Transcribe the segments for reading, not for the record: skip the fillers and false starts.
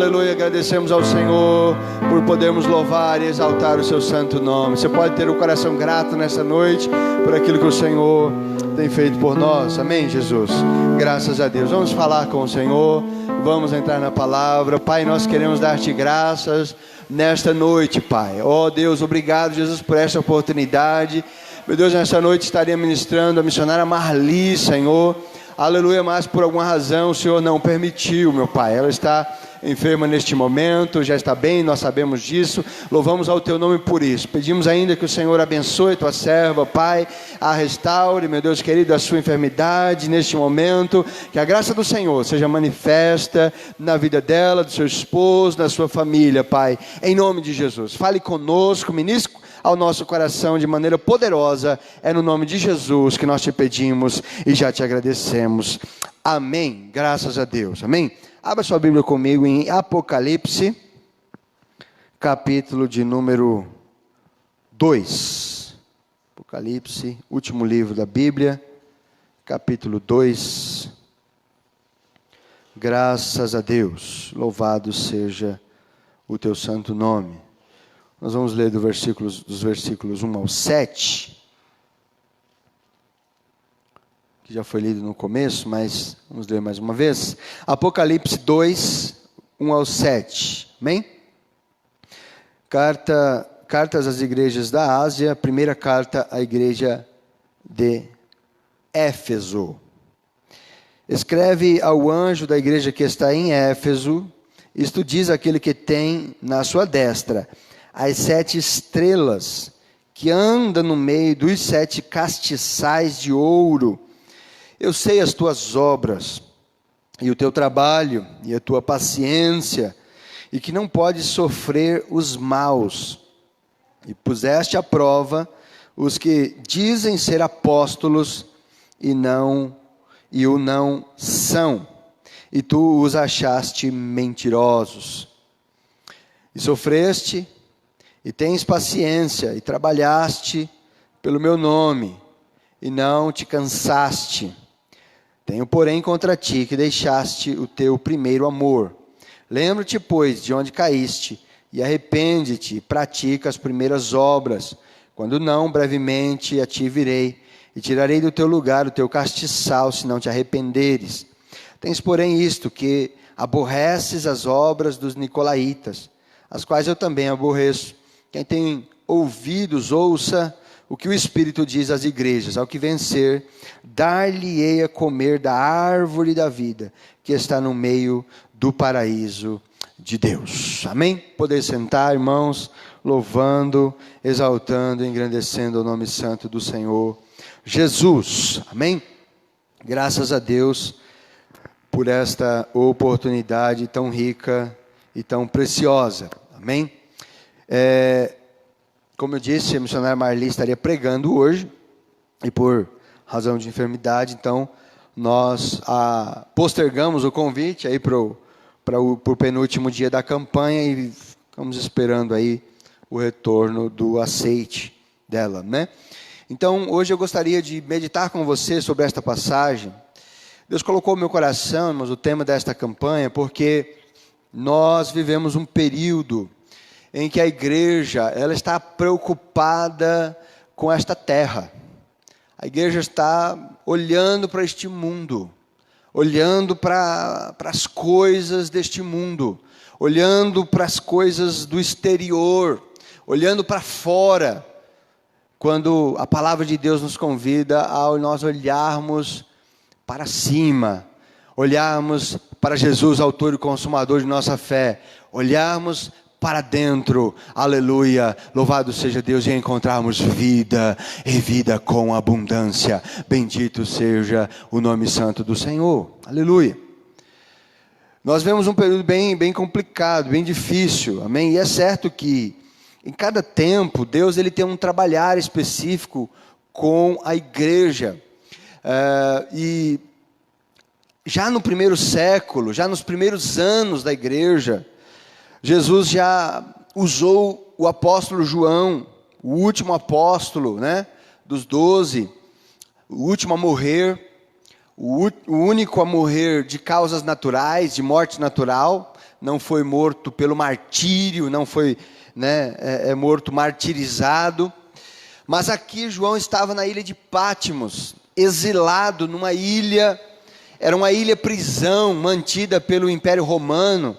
Aleluia, agradecemos ao Senhor por podermos louvar e exaltar o seu santo nome. Você pode ter o coração grato nessa noite por aquilo que o Senhor tem feito por nós. Amém, Jesus? Graças a Deus. Vamos falar com o Senhor, vamos entrar na palavra. Pai, nós queremos dar-te graças nesta noite, Pai. Oh Deus, obrigado, Jesus, por esta oportunidade. Meu Deus, nessa noite estaria ministrando a missionária Marli, Senhor. Aleluia, mas por alguma razão o Senhor não permitiu, meu Pai. Ela está enferma neste momento, já está bem, nós sabemos disso. Louvamos ao teu nome por isso. Pedimos ainda que o Senhor abençoe tua serva, Pai, a restaure, meu Deus querido, a sua enfermidade neste momento. Que a graça do Senhor seja manifesta na vida dela, do seu esposo, da sua família, Pai, em nome de Jesus. Fale conosco, ministre ao nosso coração de maneira poderosa. É no nome de Jesus que nós te pedimos e já te agradecemos. Amém. Graças a Deus. Amém. Abra sua Bíblia comigo em Apocalipse, capítulo de número 2. Apocalipse, último livro da Bíblia, capítulo 2. Graças a Deus. Louvado seja o teu santo nome. Nós vamos ler dos versículos 1 ao 7. Que já foi lido no começo, mas vamos ler mais uma vez. Apocalipse 2, 1 ao 7. Amém? Cartas às igrejas da Ásia. Primeira carta à igreja de Éfeso. Escreve ao anjo da igreja que está em Éfeso. Isto diz aquele que tem na sua destra as 7 estrelas, que anda no meio dos 7 castiçais de ouro. Eu sei as tuas obras, e o teu trabalho, e a tua paciência, e que não podes sofrer os maus. E puseste à prova os que dizem ser apóstolos, e o não são. E tu os achaste mentirosos. E sofreste, e tens paciência, e trabalhaste pelo meu nome, e não te cansaste. Tenho, porém, contra ti que deixaste o teu primeiro amor. Lembra-te, pois, de onde caíste, e arrepende-te, e pratica as primeiras obras. Quando não, brevemente a ti virei, e tirarei do teu lugar o teu castiçal, se não te arrependeres. Tens, porém, isto, que aborreces as obras dos nicolaítas, as quais eu também aborreço. Quem tem ouvidos, ouça o que o Espírito diz às igrejas. Ao que vencer, dar-lhe-ei a comer da árvore da vida, que está no meio do paraíso de Deus. Amém? Poder sentar, irmãos, louvando, exaltando, engrandecendo o nome santo do Senhor Jesus. Amém? Graças a Deus por esta oportunidade tão rica e tão preciosa. Amém? Como eu disse, a missionária Marli estaria pregando hoje, e por razão de enfermidade, então, nós postergamos o convite aí para o penúltimo dia da campanha, e ficamos esperando aí o retorno do aceite dela, né? Então, hoje eu gostaria de meditar com você sobre esta passagem. Deus colocou no meu coração, irmãos, o tema desta campanha, porque nós vivemos um período em que a igreja, ela está preocupada com esta terra. A igreja está olhando para este mundo, olhando para as coisas deste mundo, olhando para as coisas do exterior, olhando para fora, quando a palavra de Deus nos convida a nós olharmos para cima, olharmos para Jesus, autor e consumador de nossa fé, olharmos para dentro, aleluia, louvado seja Deus, e encontrarmos vida, e vida com abundância. Bendito seja o nome santo do Senhor, aleluia. Nós vemos um período bem complicado, bem difícil, amém? E é certo que em cada tempo, Deus ele tem um trabalhar específico com a igreja. E já no primeiro século, já nos primeiros anos da igreja, Jesus já usou o apóstolo João, o último apóstolo, né, dos 12, o último a morrer, o único a morrer de causas naturais, de morte natural, não foi morto pelo martírio, não foi morto martirizado. Mas aqui João estava na ilha de Patmos, exilado numa ilha, era uma ilha prisão mantida pelo Império Romano,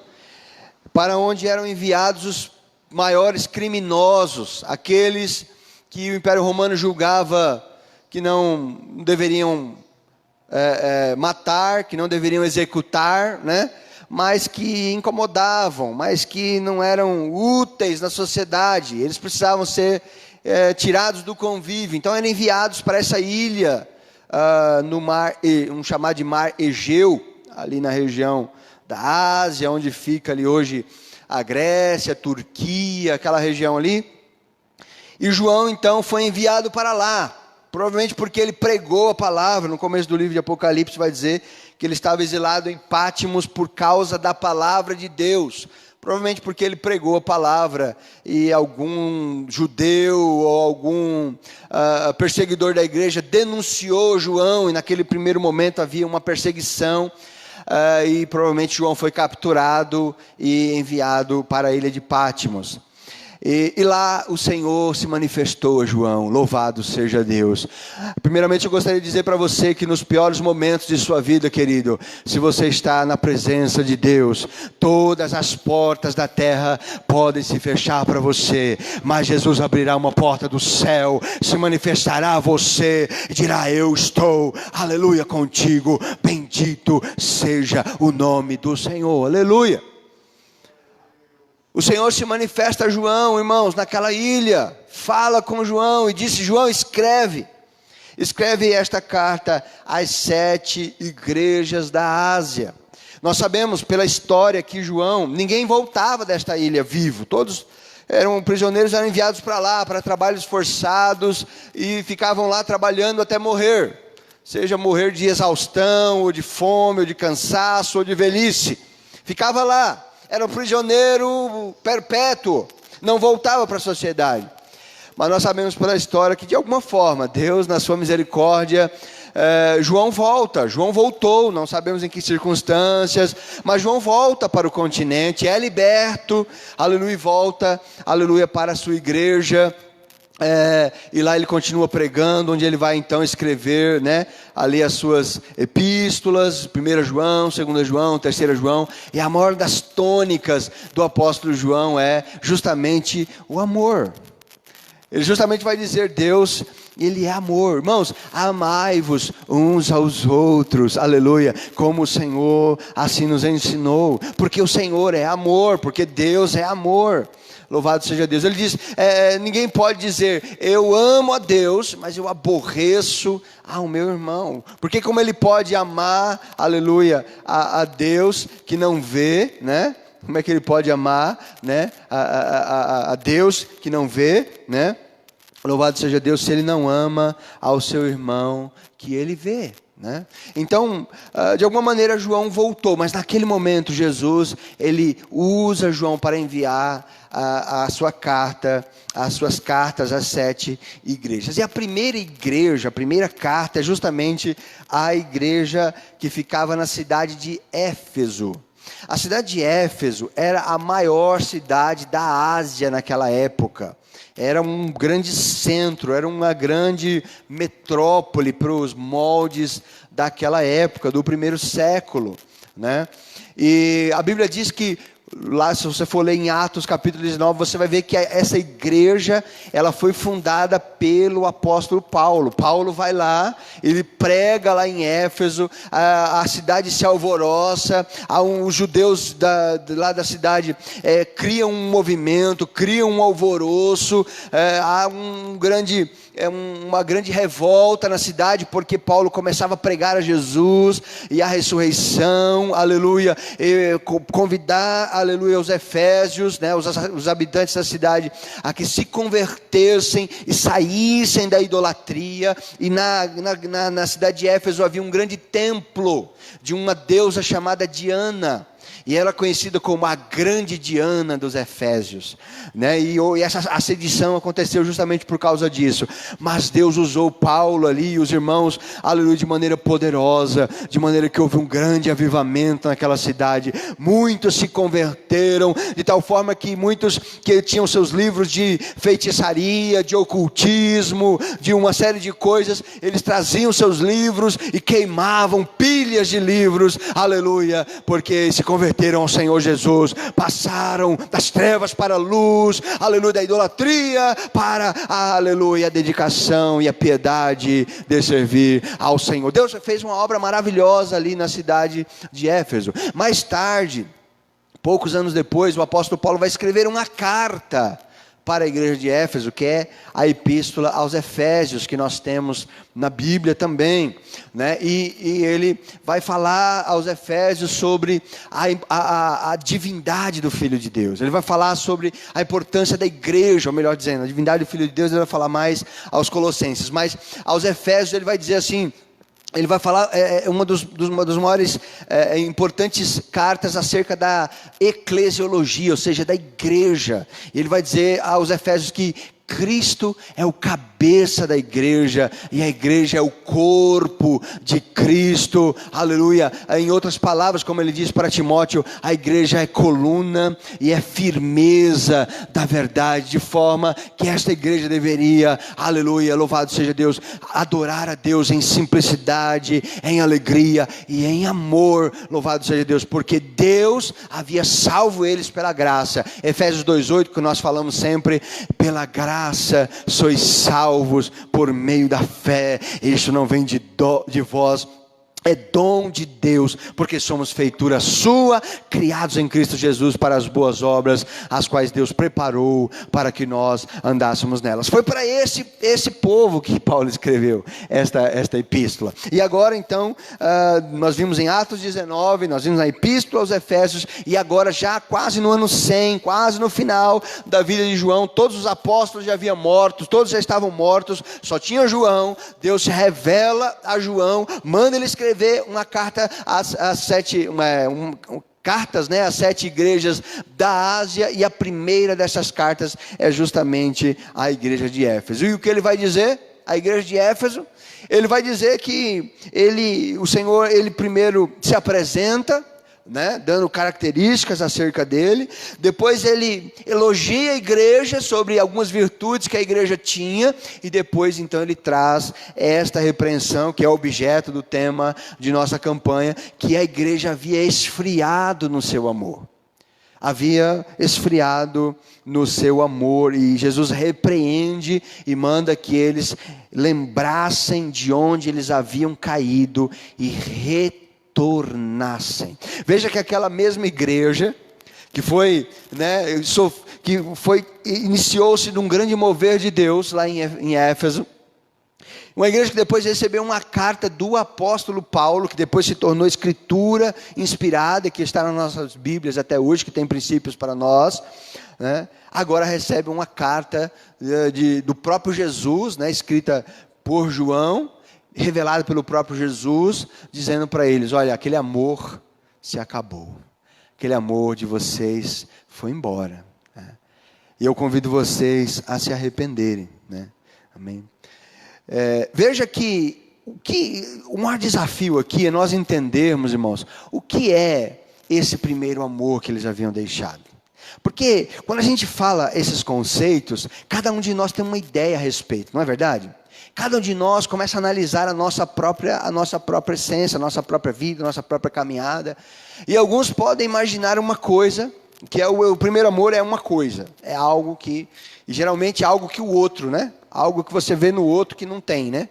para onde eram enviados os maiores criminosos, aqueles que o Império Romano julgava que não deveriam matar, que não deveriam executar, mas que incomodavam, mas que não eram úteis na sociedade. Eles precisavam ser tirados do convívio. Então eram enviados para essa ilha no mar, chamado de Mar Egeu, ali na região da Ásia, onde fica ali hoje a Grécia, a Turquia, aquela região ali. E João então foi enviado para lá, provavelmente porque ele pregou a palavra. No começo do livro de Apocalipse vai dizer que ele estava exilado em Patmos por causa da palavra de Deus. Provavelmente porque ele pregou a palavra e algum judeu ou algum perseguidor da igreja denunciou João, e naquele primeiro momento havia uma perseguição, e provavelmente João foi capturado e enviado para a ilha de Patmos. E lá o Senhor se manifestou a João, louvado seja Deus. Primeiramente eu gostaria de dizer para você que nos piores momentos de sua vida, querido, se você está na presença de Deus, todas as portas da terra podem se fechar para você, mas Jesus abrirá uma porta do céu, se manifestará a você e dirá: eu estou, aleluia, contigo, bendito seja o nome do Senhor, aleluia. O Senhor se manifesta a João, irmãos, naquela ilha, fala com João e disse: João, escreve esta carta às 7 igrejas da Ásia. Nós sabemos pela história que João, ninguém voltava desta ilha vivo, todos eram prisioneiros, eram enviados para lá, para trabalhos forçados, e ficavam lá trabalhando até morrer, seja morrer de exaustão, ou de fome, ou de cansaço, ou de velhice, ficava lá. Era um prisioneiro perpétuo, não voltava para a sociedade. Mas nós sabemos pela história que de alguma forma, Deus na sua misericórdia, João voltou, não sabemos em que circunstâncias, mas João volta para o continente, é liberto, aleluia, e volta, aleluia, para a sua igreja. E lá ele continua pregando, onde ele vai então escrever, ali as suas epístolas, 1 João, 2 João, 3 João, e a maior das tônicas do apóstolo João é justamente o amor. Ele justamente vai dizer: Deus, Ele é amor. Irmãos, amai-vos uns aos outros, aleluia, como o Senhor assim nos ensinou, porque o Senhor é amor, porque Deus é amor. Louvado seja Deus. Ele diz, ninguém pode dizer: eu amo a Deus, mas eu aborreço ao meu irmão. Porque como ele pode amar, aleluia, a Deus que não vê, Como é que ele pode amar, a Deus que não vê, Louvado seja Deus, se ele não ama ao seu irmão que ele vê. Então, de alguma maneira João voltou, mas naquele momento Jesus, ele usa João para enviar a sua carta, as suas cartas às 7 igrejas. E a primeira carta é justamente a igreja que ficava na cidade de Éfeso. A cidade de Éfeso era a maior cidade da Ásia naquela época. Era um grande centro, era uma grande metrópole para os moldes daquela época, do primeiro século. E a Bíblia diz que, lá se você for ler em Atos capítulo 19, você vai ver que essa igreja, ela foi fundada pelo apóstolo Paulo. Paulo vai lá, ele prega lá em Éfeso, a cidade se alvoroça, os judeus lá da cidade criam um movimento, criam um alvoroço, há uma grande revolta na cidade, porque Paulo começava a pregar a Jesus e a ressurreição, aleluia, e convidar, aleluia, os efésios, os habitantes da cidade, a que se convertessem e saíssem da idolatria. E na cidade de Éfeso havia um grande templo de uma deusa chamada Diana. e ela é conhecida como a grande Diana dos Efésios, né? E essa sedição aconteceu justamente por causa disso, mas Deus usou Paulo ali e os irmãos, aleluia, de maneira poderosa, de maneira que houve um grande avivamento naquela cidade. Muitos se converteram, de tal forma que muitos que tinham seus livros de feitiçaria, de ocultismo, de uma série de coisas, eles traziam seus livros e queimavam pilhas de livros, aleluia, porque se converteram ao Senhor Jesus, passaram das trevas para a luz, aleluia, da idolatria para a, aleluia, a dedicação e a piedade de servir ao Senhor. Deus fez uma obra maravilhosa ali na cidade de Éfeso. Mais tarde, poucos anos depois, o apóstolo Paulo vai escrever uma carta para a igreja de Éfeso, que é a epístola aos Efésios, que nós temos na Bíblia também, né? E ele vai falar aos Efésios sobre a divindade do Filho de Deus. Ele vai falar sobre a importância da igreja, ou melhor dizendo, a divindade do Filho de Deus. Ele vai falar mais aos Colossenses, mas aos Efésios ele vai dizer assim. Ele vai falar uma dos maiores importantes cartas acerca da eclesiologia, ou seja, da igreja. Ele vai dizer aos Efésios que Cristo é o cabeça da igreja, e a igreja é o corpo de Cristo, aleluia. Em outras palavras, como ele diz para Timóteo, a igreja é coluna e é firmeza da verdade, de forma que esta igreja deveria, aleluia, louvado seja Deus, adorar a Deus em simplicidade, em alegria e em amor, louvado seja Deus, porque Deus havia salvo eles pela graça. Efésios 2:8, que nós falamos sempre, pela graça sois salvos por meio da fé. Isto não vem de vós, é dom de Deus, porque somos feitura sua, criados em Cristo Jesus para as boas obras, as quais Deus preparou para que nós andássemos nelas. Foi para esse povo que Paulo escreveu esta epístola. E agora então, nós vimos em Atos 19, nós vimos na epístola aos Efésios, e agora já quase no ano 100, quase no final da vida de João, todos os apóstolos já haviam mortos, todos já estavam mortos, só tinha João. Deus se revela a João, manda ele escrever uma carta às sete, cartas, né, às 7 igrejas da Ásia, e a primeira dessas cartas é justamente a igreja de Éfeso. E o que ele vai dizer? A igreja de Éfeso, ele vai dizer que o Senhor, ele primeiro se apresenta, né, dando características acerca dele. Depois ele elogia a igreja sobre algumas virtudes que a igreja tinha, e depois então ele traz esta repreensão, que é objeto do tema de nossa campanha, que a igreja havia esfriado no seu amor. Havia esfriado no seu amor, e Jesus repreende e manda que eles lembrassem de onde eles haviam caído e retornassem. Veja que aquela mesma igreja que foi, né, iniciou-se num grande mover de Deus lá em Éfeso, uma igreja que depois recebeu uma carta do apóstolo Paulo, que depois se tornou escritura inspirada, que está nas nossas Bíblias até hoje, que tem princípios para nós, né? Agora recebe uma carta do próprio Jesus, né, escrita por João, revelado pelo próprio Jesus, dizendo para eles: olha, aquele amor se acabou, aquele amor de vocês foi embora, né? E eu convido vocês a se arrependerem, né? Amém? Veja que o maior desafio aqui é nós entendermos, irmãos, o que é esse primeiro amor que eles haviam deixado. Porque quando a gente fala esses conceitos, cada um de nós tem uma ideia a respeito, não é verdade? Cada um de nós começa a analisar a nossa própria essência, a nossa própria vida, a nossa própria caminhada. E alguns podem imaginar uma coisa, que é o primeiro amor é uma coisa. É algo que, e geralmente é algo que o outro, né? Algo que você vê no outro que não tem, né?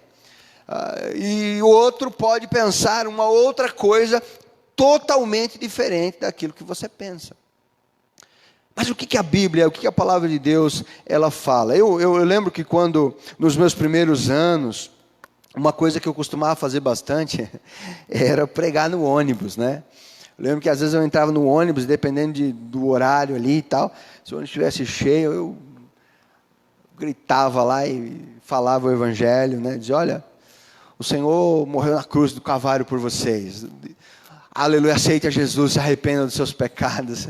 E o outro pode pensar uma outra coisa totalmente diferente daquilo que você pensa. Mas o que a Bíblia, o que a palavra de Deus, ela fala? Eu lembro que quando, nos meus primeiros anos, uma coisa que eu costumava fazer bastante era pregar no ônibus, né? Eu lembro que às vezes eu entrava no ônibus, dependendo do horário ali e tal, se o ônibus estivesse cheio, eu gritava lá e falava o evangelho, né? Dizia: olha, o Senhor morreu na cruz do Calvário por vocês. aleluia, aceite a Jesus, se arrependa dos seus pecados.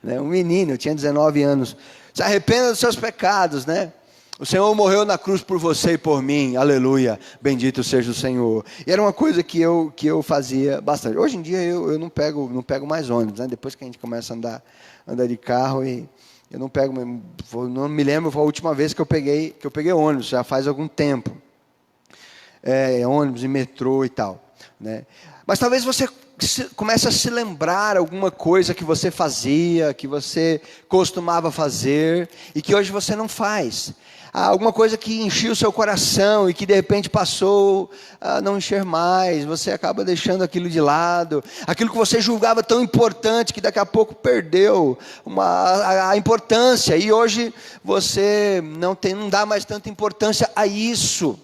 Um menino, eu tinha 19 anos, se arrependa dos seus pecados, né? O Senhor morreu na cruz por você e por mim, aleluia, bendito seja o Senhor. E era uma coisa que eu fazia bastante. Hoje em dia eu não pego mais ônibus, né? Depois que a gente começa a andar de carro, e eu não pego, não me lembro, foi a última vez que eu peguei ônibus, já faz algum tempo. Ônibus e metrô e tal, né? Mas talvez você comece a se lembrar alguma coisa que você fazia, que você costumava fazer, e que hoje você não faz. Alguma coisa que enchia o seu coração e que de repente passou a não encher mais, você acaba deixando aquilo de lado, aquilo que você julgava tão importante, que daqui a pouco perdeu a importância, e hoje você não dá mais tanta importância a isso.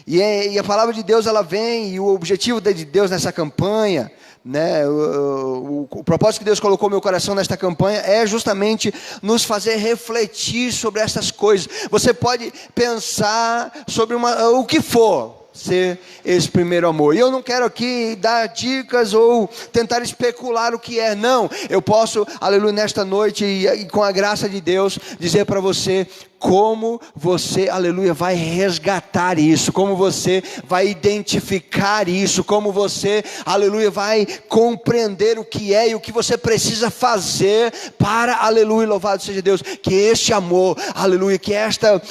E a palavra de Deus, ela vem, e o objetivo de Deus nessa campanha, né, o propósito que Deus colocou no meu coração nesta campanha é justamente nos fazer refletir sobre essas coisas. Você pode pensar sobre o que for ser esse primeiro amor, e eu não quero aqui dar dicas ou tentar especular o que é, não. Eu posso, aleluia, nesta noite e com a graça de Deus, dizer para você como você, aleluia, vai resgatar isso, como você vai identificar isso, como você, aleluia, vai compreender o que é e o que você precisa fazer para, aleluia, louvado seja Deus, que este amor, aleluia, que esta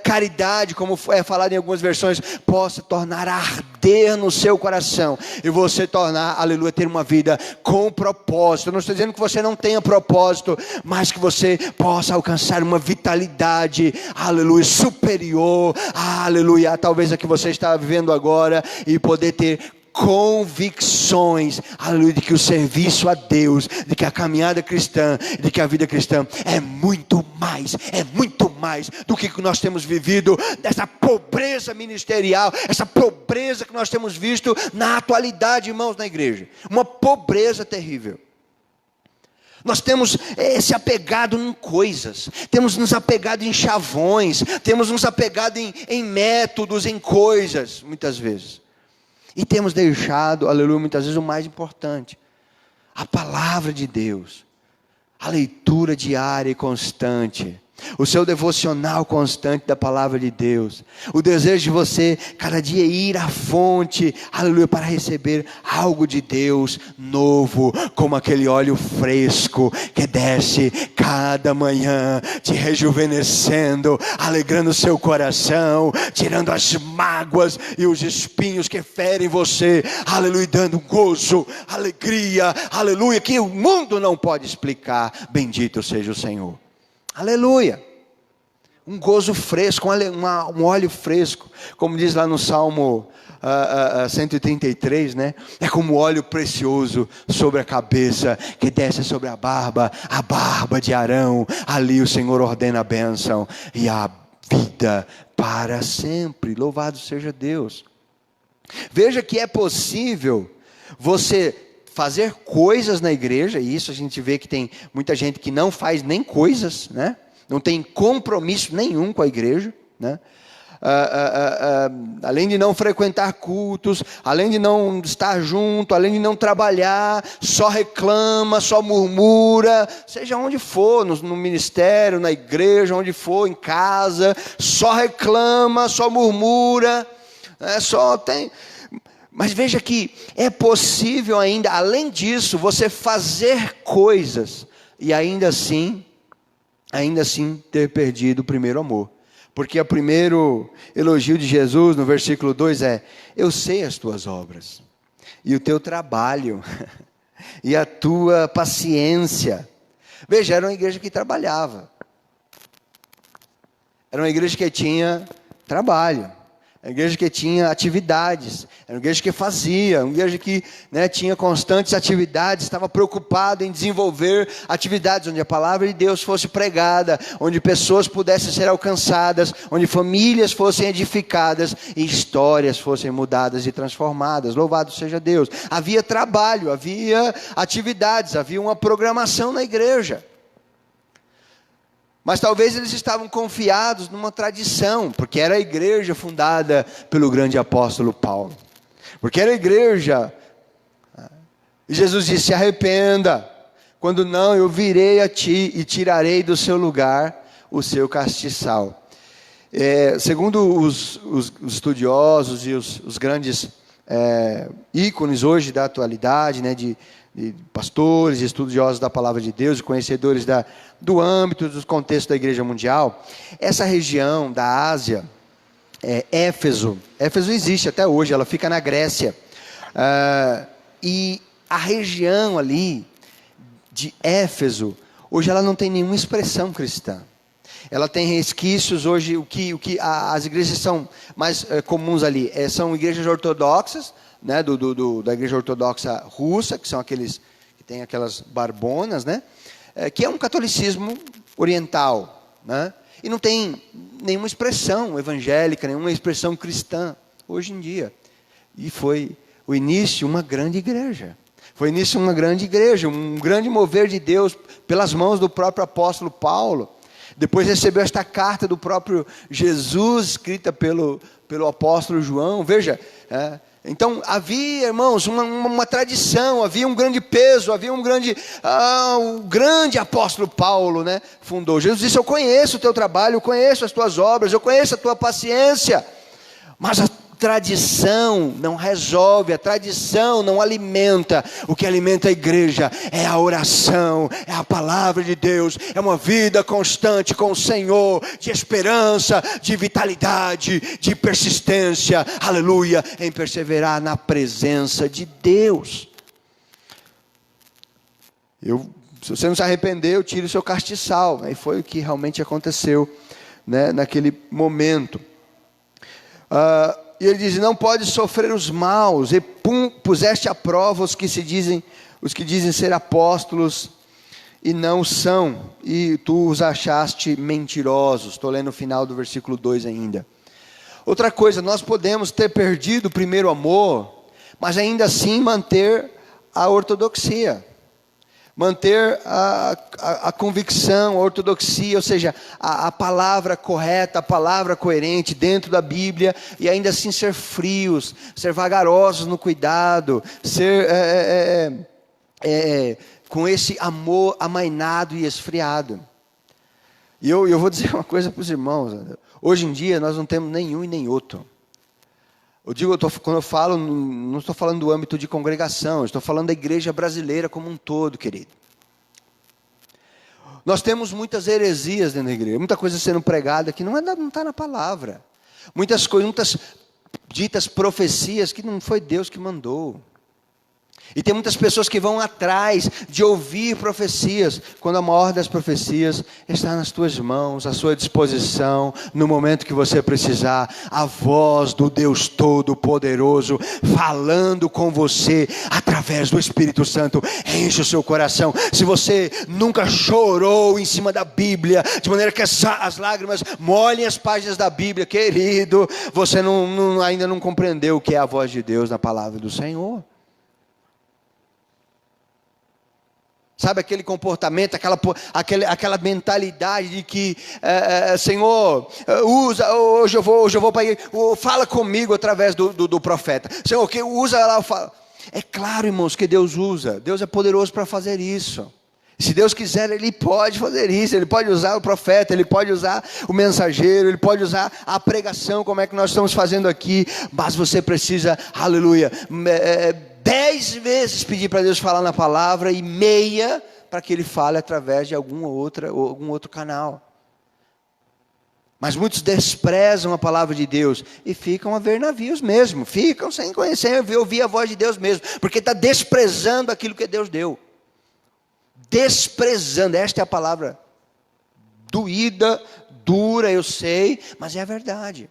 caridade, como é falado em algumas versões, possa tornar a arder no seu coração, e você tornar, aleluia, ter uma vida com propósito. Eu não estou dizendo que você não tenha propósito, mas que você possa alcançar uma vitalidade, aleluia, superior, aleluia, talvez a que você está vivendo agora, e poder ter convicções, aleluia, de que o serviço a Deus, de que a caminhada cristã, de que a vida cristã é muito mais do que nós temos vivido, dessa pobreza ministerial, essa pobreza que nós temos visto na atualidade, irmãos, na igreja, uma pobreza terrível. Nós temos se apegado em coisas, temos nos apegado em chavões, temos nos apegado em métodos, em coisas, muitas vezes. E temos deixado, aleluia, muitas vezes o mais importante, a palavra de Deus, a leitura diária e constante, o seu devocional constante da palavra de Deus, o desejo de você cada dia ir à fonte, aleluia, para receber algo de Deus novo, como aquele óleo fresco que desce cada manhã, te rejuvenescendo, alegrando o seu coração, tirando as mágoas e os espinhos que ferem você, aleluia, dando gozo, alegria, aleluia, que o mundo não pode explicar. Bendito seja o Senhor. Aleluia, um gozo fresco, um óleo fresco, como diz lá no Salmo 133, né? É como óleo precioso sobre a cabeça, que desce sobre a barba de Arão. Ali o Senhor ordena a bênção e a vida para sempre. Louvado seja Deus. Veja que é possível você fazer coisas na igreja, e isso a gente vê que tem muita gente que não faz nem coisas, né? Não tem compromisso nenhum com a igreja, né? Além de não frequentar cultos, além de não estar junto, além de não trabalhar, só reclama, só murmura, seja onde for, no ministério, na igreja, onde for, em casa, só reclama, só murmura, só tem... Mas veja que é possível ainda, além disso, você fazer coisas e ainda assim ter perdido o primeiro amor. Porque o primeiro elogio de Jesus no versículo 2 é: eu sei as tuas obras, e o teu trabalho, e a tua paciência. Veja, era uma igreja que trabalhava, era uma igreja que tinha trabalho, era uma igreja que tinha atividades, era uma igreja que fazia, uma igreja que, né, tinha constantes atividades, estava preocupado em desenvolver atividades onde a palavra de Deus fosse pregada, onde pessoas pudessem ser alcançadas, onde famílias fossem edificadas e histórias fossem mudadas e transformadas. Louvado seja Deus. Havia trabalho, havia atividades, havia uma programação na igreja. Mas talvez eles estavam confiados numa tradição, porque era a igreja fundada pelo grande apóstolo Paulo. Porque era a igreja E Jesus disse: se arrependa. Quando não, eu virei a ti e tirarei do seu lugar o seu castiçal. Segundo os estudiosos e os grandes ícones hoje da atualidade, né, de pastores, estudiosos da palavra de Deus, conhecedores do âmbito, dos contextos da igreja mundial, essa região da Ásia, Éfeso existe até hoje, ela fica na Grécia, e a região ali de Éfeso, hoje ela não tem nenhuma expressão cristã. Ela tem resquícios hoje, o que as igrejas são mais comuns ali, são igrejas ortodoxas, né, da igreja ortodoxa russa, que são aqueles que tem aquelas barbonas, né, que é um catolicismo oriental, né, e não tem nenhuma expressão evangélica, nenhuma expressão cristã hoje em dia. E foi o início de uma grande igreja. Foi início de uma grande igreja, um grande mover de Deus pelas mãos do próprio apóstolo Paulo. Depois recebeu esta carta do próprio Jesus, escrita pelo apóstolo João. Veja, então havia, irmãos, uma tradição, havia um grande peso, havia um grande apóstolo Paulo, né, fundou. Jesus disse: eu conheço o teu trabalho, eu conheço as tuas obras, eu conheço a tua paciência, mas a tradição não resolve, a tradição não alimenta. O que alimenta a igreja é a oração, é a palavra de Deus, é uma vida constante com o Senhor, de esperança, de vitalidade, de persistência, aleluia, em perseverar na presença de Deus. Se você não se arrepender, eu tiro o seu castiçal. E foi o que realmente aconteceu, né, naquele momento. E ele diz: não pode sofrer os maus, e puseste à prova os que dizem ser apóstolos e não são, e tu os achaste mentirosos. Estou lendo o final do versículo 2 ainda. Outra coisa, nós podemos ter perdido o primeiro amor, mas ainda assim manter a ortodoxia, manter a convicção, a ortodoxia, ou seja, a palavra correta, a palavra coerente dentro da Bíblia, e ainda assim ser frios, ser vagarosos no cuidado, ser com esse amor amainado e esfriado. E eu vou dizer uma coisa para os irmãos: hoje em dia nós não temos nenhum e nem outro. Quando eu falo, não estou falando do âmbito de congregação, estou falando da igreja brasileira como um todo, querido. Nós temos muitas heresias dentro da igreja, muita coisa sendo pregada que não está na palavra. Muitas ditas profecias que não foi Deus que mandou. E tem muitas pessoas que vão atrás de ouvir profecias, quando a maior das profecias está nas tuas mãos, à sua disposição, no momento que você precisar. A voz do Deus Todo-Poderoso falando com você através do Espírito Santo. Enche o seu coração. Se você nunca chorou em cima da Bíblia, de maneira que as lágrimas molhem as páginas da Bíblia, querido, você ainda não compreendeu o que é a voz de Deus na palavra do Senhor. Sabe aquele comportamento, aquela mentalidade de que, Senhor, hoje eu vou para aí, fala comigo através do profeta. Senhor, que usa lá, fala. É claro, irmãos, que Deus usa. Deus é poderoso para fazer isso. Se Deus quiser, Ele pode fazer isso. Ele pode usar o profeta, Ele pode usar o mensageiro, Ele pode usar a pregação, como é que nós estamos fazendo aqui. Mas você precisa, aleluia, 10 vezes pedir para Deus falar na palavra e meia para que Ele fale através de algum outro canal. Mas muitos desprezam a palavra de Deus e ficam a ver navios mesmo, ficam sem conhecer, ouvir a voz de Deus mesmo, porque está desprezando aquilo que Deus deu. Desprezando, esta é a palavra doída, dura, eu sei, mas é a verdade.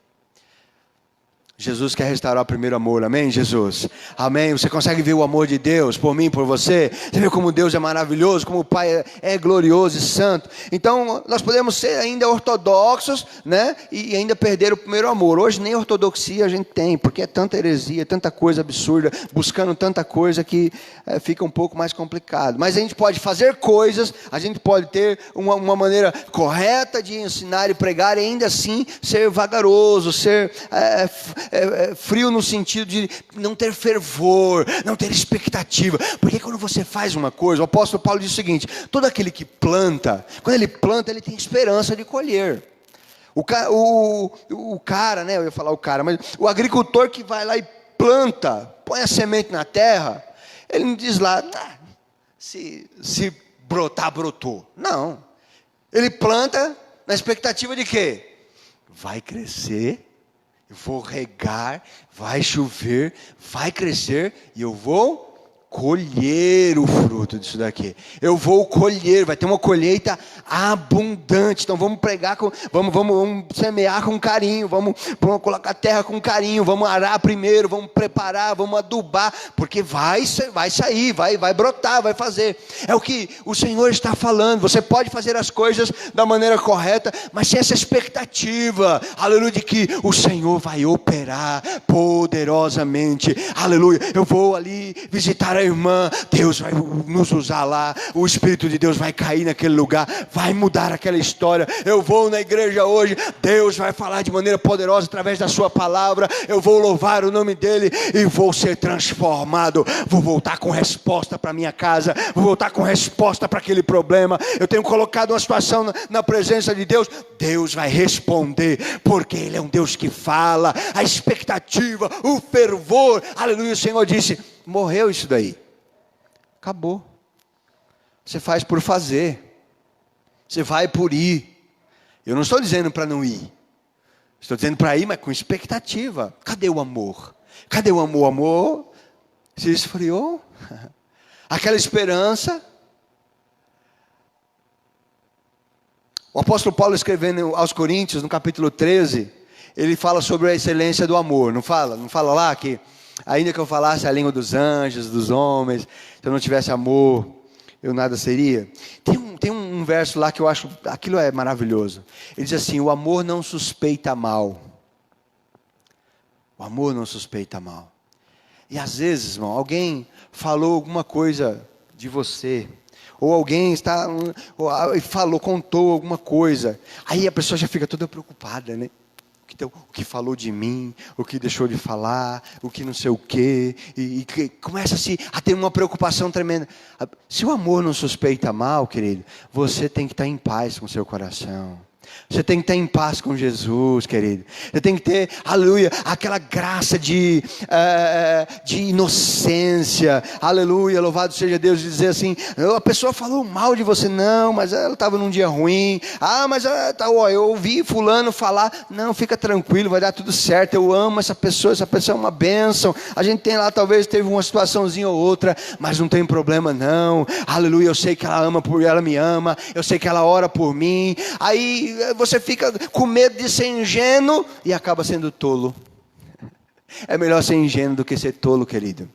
Jesus quer restaurar o primeiro amor, amém, Jesus? Amém, você consegue ver o amor de Deus por mim, por você? Você vê como Deus é maravilhoso, como o Pai é glorioso e santo. Então, nós podemos ser ainda ortodoxos, né? E ainda perder o primeiro amor. Hoje nem ortodoxia a gente tem, porque é tanta heresia, tanta coisa absurda, buscando tanta coisa que fica um pouco mais complicado. Mas a gente pode fazer coisas, a gente pode ter uma maneira correta de ensinar e pregar, e ainda assim ser vagaroso, ser frio no sentido de não ter fervor, não ter expectativa. Porque quando você faz uma coisa, o apóstolo Paulo diz o seguinte: todo aquele que planta, quando ele planta, ele tem esperança de colher. O cara, né? Eu ia falar o cara, mas o agricultor que vai lá e planta, põe a semente na terra, ele não diz lá, se brotar, brotou. Não. Ele planta na expectativa de quê? Vai crescer, eu vou regar, vai chover, vai crescer e eu vou colher o fruto disso daqui. Eu vou colher, vai ter uma colheita abundante. Então vamos pregar vamos semear com carinho, vamos colocar a terra com carinho, vamos arar primeiro, vamos preparar, vamos adubar, porque vai sair, vai brotar, vai fazer. É o que o Senhor está falando. Você pode fazer as coisas da maneira correta, mas sem essa expectativa, aleluia, de que o Senhor vai operar poderosamente, aleluia. Eu vou ali visitar a irmã, Deus vai nos usar lá, o Espírito de Deus vai cair naquele lugar, vai mudar aquela história. Eu vou na igreja hoje, Deus vai falar de maneira poderosa através da sua palavra, eu vou louvar o nome dele e vou ser transformado, vou voltar com resposta para minha casa, vou voltar com resposta para aquele problema. Eu tenho colocado uma situação na presença de Deus, Deus vai responder, porque ele é um Deus que fala. A expectativa, o fervor, aleluia. O Senhor disse: morreu isso daí, acabou. Você faz por fazer, você vai por ir. Eu não estou dizendo para não ir, estou dizendo para ir, mas com expectativa. Cadê o amor? Cadê o amor? O amor se esfriou. Aquela esperança. O apóstolo Paulo, escrevendo aos Coríntios, no capítulo 13, ele fala sobre a excelência do amor. Não fala? Não fala lá que ainda que eu falasse a língua dos anjos, dos homens, se eu não tivesse amor, eu nada seria? Tem um verso lá que eu acho, aquilo é maravilhoso. Ele diz assim: o amor não suspeita mal. O amor não suspeita mal. E às vezes, irmão, alguém falou alguma coisa de você, ou alguém contou alguma coisa, aí a pessoa já fica toda preocupada, né? Então, o que falou de mim, o que deixou de falar, o que não sei o quê, e começa-se a ter uma preocupação tremenda. Se o amor não suspeita mal, querido, você tem que estar em paz com o seu coração. Você tem que estar em paz com Jesus, querido. Você tem que ter, aleluia, aquela graça de inocência, aleluia, louvado seja Deus, de dizer assim: a pessoa falou mal de você, não, mas ela estava num dia ruim, mas eu ouvi fulano falar, não, fica tranquilo, vai dar tudo certo, eu amo essa pessoa é uma bênção, a gente tem lá, talvez teve uma situaçãozinha ou outra, mas não tem problema não, aleluia, eu sei que ela me ama, eu sei que ela ora por mim. Aí você fica com medo de ser ingênuo e acaba sendo tolo. É melhor ser ingênuo do que ser tolo, querido.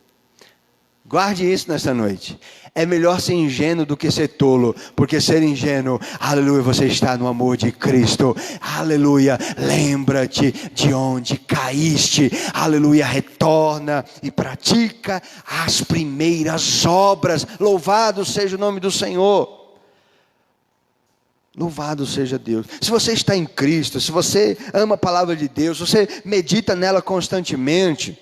Guarde isso nessa noite. É melhor ser ingênuo do que ser tolo, porque ser ingênuo, aleluia, você está no amor de Cristo, aleluia, lembra-te de onde caíste, aleluia, retorna e pratica as primeiras obras. Louvado seja o nome do Senhor. Louvado seja Deus. Se você está em Cristo, se você ama a palavra de Deus, se você medita nela constantemente,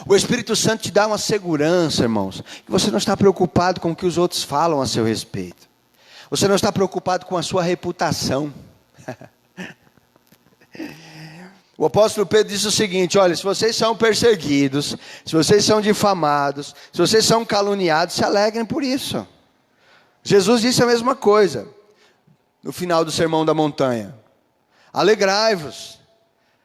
o Espírito Santo te dá uma segurança, irmãos, que você não está preocupado com o que os outros falam a seu respeito. Você não está preocupado com a sua reputação. O apóstolo Pedro disse o seguinte: olha, se vocês são perseguidos, se vocês são difamados, se vocês são caluniados, se alegrem por isso. Jesus disse a mesma coisa no final do Sermão da Montanha: alegrai-vos,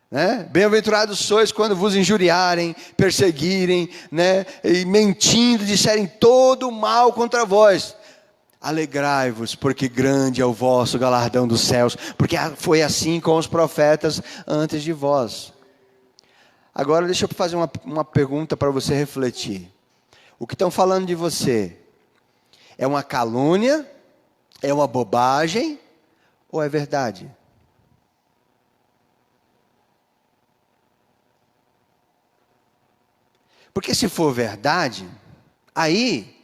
né? Bem-aventurados sois quando vos injuriarem, perseguirem, né? E mentindo disserem todo o mal contra vós. Alegrai-vos, porque grande é o vosso galardão dos céus, porque foi assim com os profetas antes de vós. Agora deixa eu fazer uma pergunta para você refletir. O que estão falando de você é uma calúnia? É uma bobagem? Ou é verdade? Porque se for verdade, aí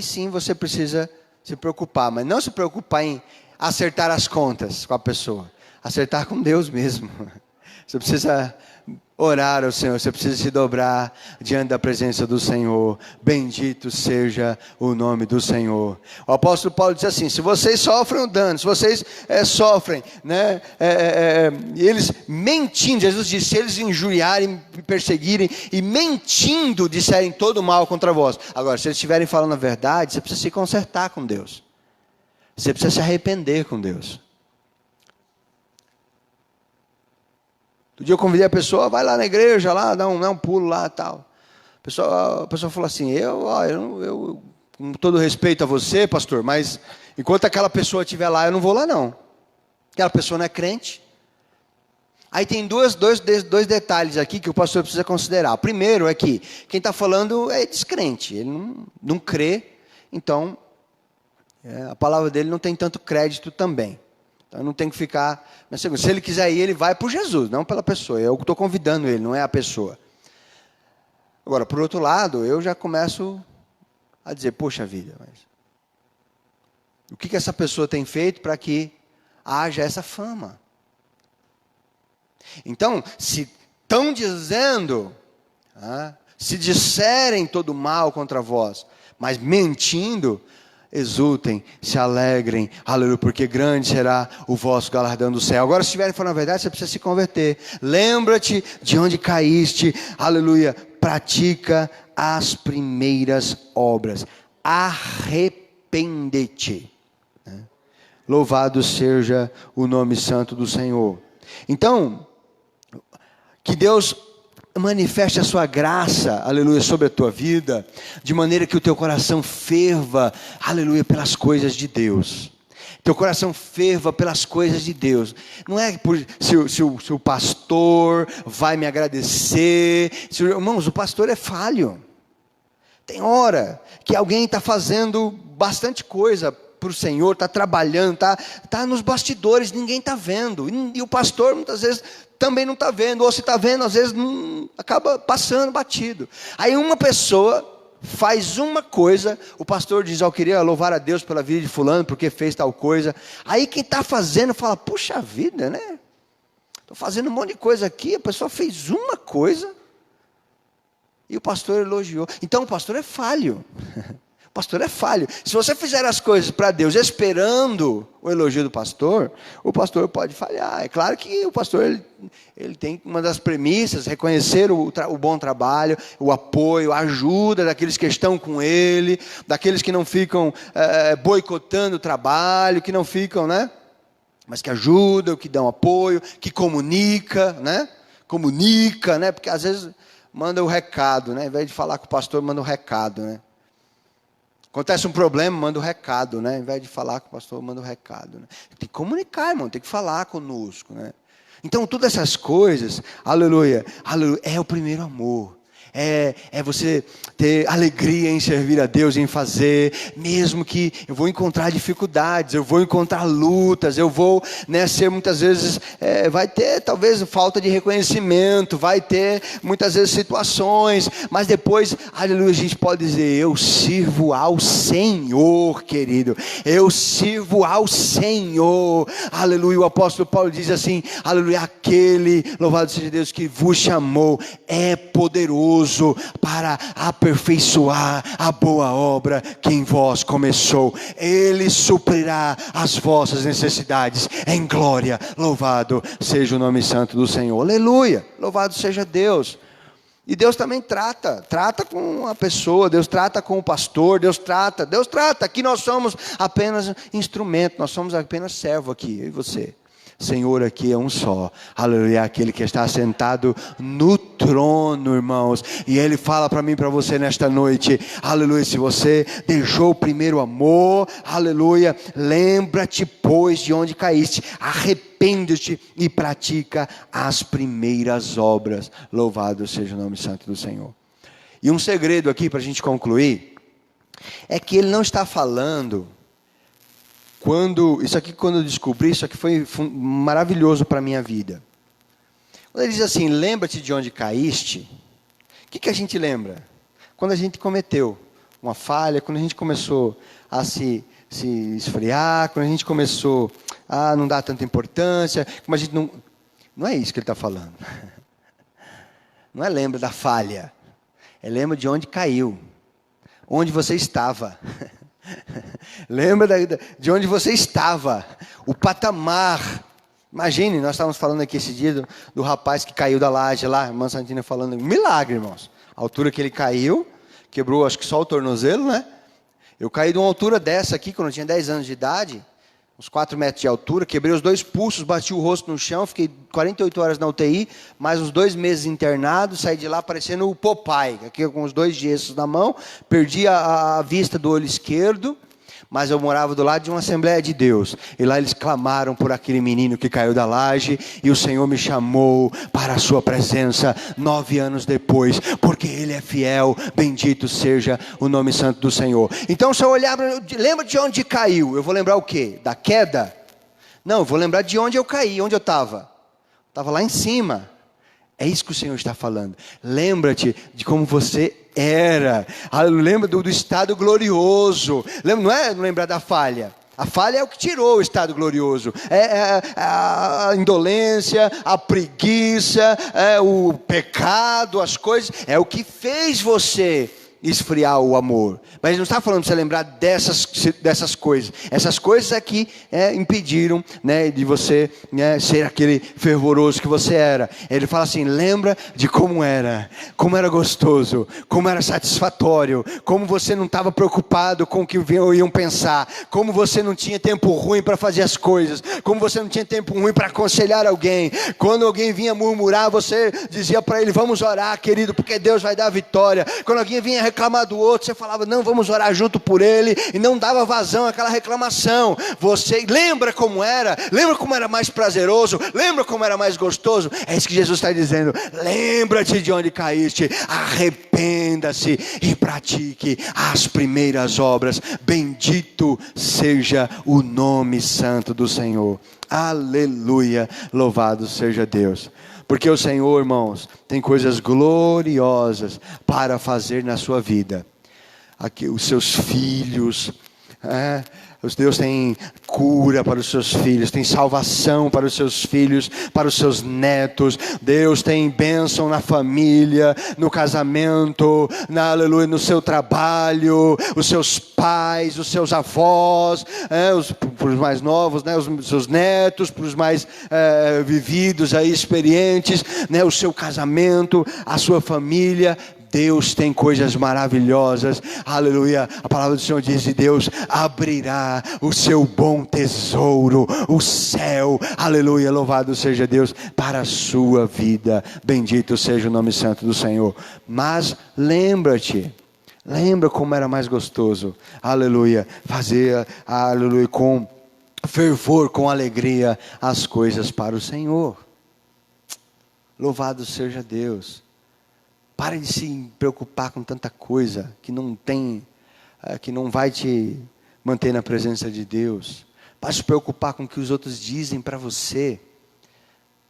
sim você precisa se preocupar. Mas não se preocupar em acertar as contas com a pessoa. Acertar com Deus mesmo. Você precisa orar ao Senhor, você precisa se dobrar diante da presença do Senhor. Bendito seja o nome do Senhor. O apóstolo Paulo diz assim: se vocês sofrem um dano, se vocês sofrem, né, eles mentindo, Jesus disse, se eles injuriarem, perseguirem e mentindo disserem todo mal contra vós. Agora, se eles estiverem falando a verdade, você precisa se consertar com Deus. Você precisa se arrepender com Deus. Outro dia eu convidei a pessoa, vai lá na igreja, lá, dá um pulo lá e tal. A pessoa falou assim, eu com todo respeito a você, pastor, mas enquanto aquela pessoa estiver lá, eu não vou lá não. Aquela pessoa não é crente. Aí tem dois detalhes aqui que o pastor precisa considerar. O primeiro é que quem está falando é descrente, ele não crê, então a palavra dele não tem tanto crédito também. Então não tem que ficar. Mas se ele quiser ir, ele vai por Jesus, não pela pessoa. Eu estou convidando ele, não é a pessoa. Agora, por outro lado, eu já começo a dizer, poxa vida, mas o que essa pessoa tem feito para que haja essa fama? Então, se estão dizendo, se disserem todo mal contra vós, mas mentindo, exultem, se alegrem, aleluia, porque grande será o vosso galardão do céu. Agora, se estiverem falando a verdade, você precisa se converter. Lembra-te de onde caíste, aleluia, pratica as primeiras obras. Arrepende-te. Louvado seja o nome santo do Senhor. Então, que Deus manifeste a sua graça, aleluia, sobre a tua vida, de maneira que o teu coração ferva, aleluia, pelas coisas de Deus. Teu coração ferva pelas coisas de Deus. Não é se o pastor vai me agradecer. Irmãos, o pastor é falho. Tem hora que alguém está fazendo bastante coisa para o Senhor, está trabalhando, está nos bastidores, ninguém está vendo. E o pastor muitas vezes também não está vendo, ou se está vendo, às vezes acaba passando batido. Aí uma pessoa faz uma coisa, o pastor diz, eu queria louvar a Deus pela vida de fulano, porque fez tal coisa. Aí quem está fazendo fala, puxa vida, né? Estou fazendo um monte de coisa aqui, a pessoa fez uma coisa, e o pastor elogiou. Então o pastor é falho. O pastor é falho. Se você fizer as coisas para Deus esperando o elogio do pastor, o pastor pode falhar. É claro que o pastor ele tem uma das premissas, reconhecer o bom trabalho, o apoio, a ajuda daqueles que estão com ele, daqueles que não ficam boicotando o trabalho, que não ficam, né? Mas que ajudam, que dão apoio, que comunica, né? Comunica, né? Porque às vezes manda o recado, né? Ao invés de falar com o pastor, manda o recado, né? Acontece um problema, manda o recado, né? Ao invés de falar com o pastor, manda o recado, né? Tem que comunicar, irmão, tem que falar conosco, né? Então, todas essas coisas, aleluia, aleluia, é o primeiro amor. É você ter alegria em servir a Deus, em fazer, mesmo que eu vou encontrar dificuldades, eu vou encontrar lutas, eu vou, né, ser muitas vezes, vai ter talvez falta de reconhecimento, vai ter muitas vezes situações, mas depois, aleluia, a gente pode dizer, eu sirvo ao Senhor, querido, eu sirvo ao Senhor, aleluia. O apóstolo Paulo diz assim, aleluia, aquele, louvado seja Deus, que vos chamou, é poderoso para aperfeiçoar a boa obra que em vós começou. Ele suprirá as vossas necessidades em glória. Louvado seja o nome santo do Senhor. Aleluia. Louvado seja Deus. E Deus também trata com a pessoa, Deus trata com o pastor, Deus trata. Aqui nós somos apenas instrumento, nós somos apenas servo aqui, eu e você. Senhor aqui é um só, aleluia, aquele que está sentado no trono, irmãos, e Ele fala para mim e para você nesta noite, aleluia, se você deixou o primeiro amor, aleluia, lembra-te pois de onde caíste, arrepende-te e pratica as primeiras obras, louvado seja o nome santo do Senhor. E um segredo aqui para a gente concluir, é que Ele não está falando... Quando eu descobri, isso aqui foi maravilhoso para a minha vida. Quando ele diz assim, lembra-te de onde caíste, o que a gente lembra? Quando a gente cometeu uma falha, quando a gente começou a se esfriar, quando a gente começou a não dar tanta importância, como a gente não... Não é isso que ele está falando. Não é lembra da falha, é lembra de onde caiu, onde você estava. Lembra de onde você estava, o patamar. Imagine, nós estávamos falando aqui esse dia do rapaz que caiu da laje lá, a irmã Santina falando, um milagre, irmãos. A altura que ele caiu, quebrou acho que só o tornozelo, né? Eu caí de uma altura dessa aqui, quando eu tinha 10 anos de idade, uns 4 metros de altura, quebrei os 2 pulsos, bati o rosto no chão, fiquei 48 horas na UTI, mais uns 2 meses internado, saí de lá parecendo o Popeye, aqui com os 2 gessos na mão, perdi a vista do olho esquerdo, mas eu morava do lado de uma Assembleia de Deus, e lá eles clamaram por aquele menino que caiu da laje, e o Senhor me chamou para a sua presença, 9 anos depois, porque Ele é fiel, bendito seja o nome santo do Senhor. Então se eu olhar, lembra de onde caiu, eu vou lembrar o quê? Da queda? Não, eu vou lembrar de onde eu caí, onde eu estava. Estava lá em cima. É isso que o Senhor está falando. Lembra-te de como você era. Lembra do estado glorioso. Não é lembrar da falha. A falha é o que tirou o estado glorioso. A indolência, a preguiça, o pecado, as coisas. É o que fez você esfriar o amor. Mas ele não está falando para você lembrar dessas coisas. Essas coisas é que impediram, né, de você, né, ser aquele fervoroso que você era. Ele fala assim, lembra de como era gostoso, como era satisfatório, como você não estava preocupado com o que iam pensar, como você não tinha tempo ruim para fazer as coisas, como você não tinha tempo ruim para aconselhar alguém. Quando alguém vinha murmurar, você dizia para ele, vamos orar, querido, porque Deus vai dar a vitória. Quando alguém vinha reclamar do outro, você falava, não, vamos orar junto por ele, e não dava vazão àquela reclamação. Você lembra como era mais prazeroso, lembra como era mais gostoso. É isso que Jesus está dizendo, lembra-te de onde caíste, arrependa-se e pratique as primeiras obras. Bendito seja o nome santo do Senhor. Aleluia, louvado seja Deus. Porque o Senhor, irmãos, tem coisas gloriosas para fazer na sua vida. Aqui, os seus filhos, Deus tem cura para os seus filhos, tem salvação para os seus filhos, para os seus netos. Deus tem bênção na família, no casamento, aleluia, no seu trabalho, os seus pais, os seus avós, para os mais novos, né, os seus netos, para os mais vividos, aí, experientes, né, o seu casamento, a sua família. Deus tem coisas maravilhosas, aleluia. A palavra do Senhor diz, e Deus abrirá o seu bom tesouro, o céu, aleluia, louvado seja Deus, para a sua vida, bendito seja o nome santo do Senhor. Mas lembra como era mais gostoso, aleluia, fazer, aleluia, com fervor, com alegria, as coisas para o Senhor. Louvado seja Deus. Pare de se preocupar com tanta coisa que não vai te manter na presença de Deus. Pare de se preocupar com o que os outros dizem para você.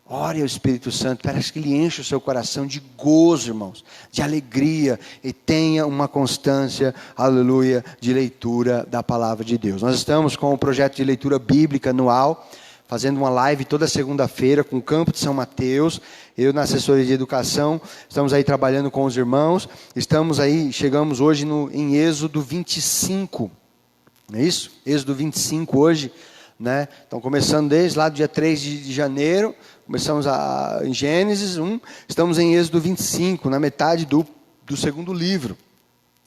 Ore ao Espírito Santo, parece que Ele enche o seu coração de gozo, irmãos, de alegria, e tenha uma constância, aleluia, de leitura da palavra de Deus. Nós estamos com o projeto de leitura bíblica anual, fazendo uma live toda segunda-feira com o Campo de São Mateus. Eu na assessoria de educação, estamos aí trabalhando com os irmãos. Chegamos hoje em Êxodo 25, não é isso? Êxodo 25 hoje, né? Então começando desde lá do dia 3 de janeiro, começamos em Gênesis 1, estamos em Êxodo 25, na metade do segundo livro.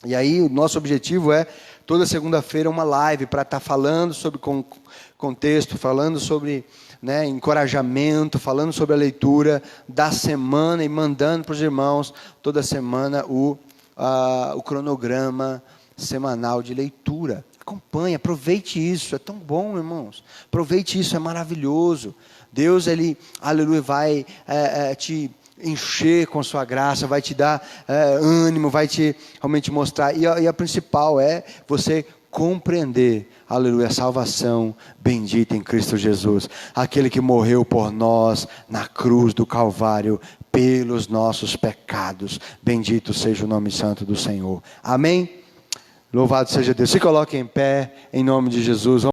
E aí o nosso objetivo é, toda segunda-feira, uma live para estar falando sobre contexto, falando sobre, né, encorajamento, falando sobre a leitura da semana e mandando para os irmãos toda semana o cronograma semanal de leitura. Acompanhe, aproveite isso, é tão bom, irmãos. Aproveite isso, é maravilhoso. Deus, Ele, aleluia, vai te encher com sua graça, vai te dar ânimo, vai te realmente mostrar. E a principal é você compreender, aleluia, a salvação bendita em Cristo Jesus, aquele que morreu por nós na cruz do Calvário, pelos nossos pecados. Bendito seja o nome santo do Senhor. Amém? Louvado seja Deus. Se coloque em pé, em nome de Jesus.